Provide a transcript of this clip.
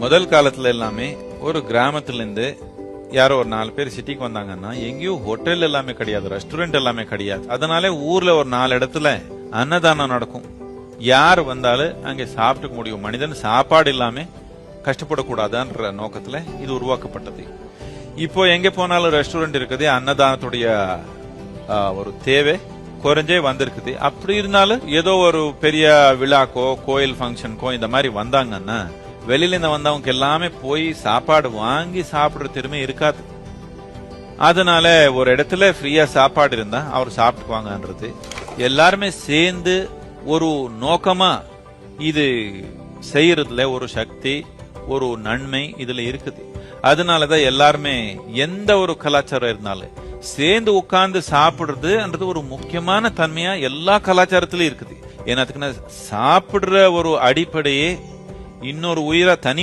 முதல் காலத்துல எல்லாமே ஒரு கிராமத்துல இருந்து யாரோ ஒரு 4 பேர் சிட்டிக்கு வந்தாங்கன்னா எங்கேயும் ஹோட்டல் எல்லாமே கிடையாது, ரெஸ்டாரண்ட் எல்லாமே கிடையாது. அதனால ஊர்ல ஒரு 4 இடத்துல அன்னதானம் நடக்கும். யார் வந்தாலும் அங்கே சாப்பிட்டுக்க முடியும். மனிதன் சாப்பாடு இல்லாம கஷ்டப்படக்கூடாதுன்ற நோக்கத்துல இது உருவாக்கப்பட்டது. இப்போ எங்க போனாலும் ரெஸ்டாரண்ட் இருக்குது, அன்னதானத்துடைய ஒரு தேவை குறைஞ்சே வந்திருக்குது. அப்படி இருந்தாலும் ஏதோ ஒரு பெரிய விழாக்கோ கோயில் ஃபங்க்ஷனுக்கோ இந்த மாதிரி வந்தாங்கன்னா வெளியில இருந்து வந்தவங்க எல்லாமே போய் சாப்பாடு வாங்கி சாப்பிடுற திறமை இருக்காது. அதனால ஒரு இடத்துல ஃப்ரீயா சாப்பாடு இருந்தா அவர் சாப்பிட்டுக்குவாங்கன்றது எல்லாருமே சேர்ந்து ஒரு நோக்கமா இது செய்யறதுல ஒரு சக்தி, ஒரு நன்மை இதுல இருக்குது. அதனாலதான் எல்லாருமே எந்த ஒரு கலாச்சாரம் இருந்தாலும் சேர்ந்து உட்கார்ந்து சாப்பிடுறதுன்றது ஒரு முக்கியமான தன்மையா எல்லா கலாச்சாரத்திலும் இருக்குது. ஏன்னா சாப்பிடுற ஒரு அடிப்படையே இன்னொரு உயிரா தனி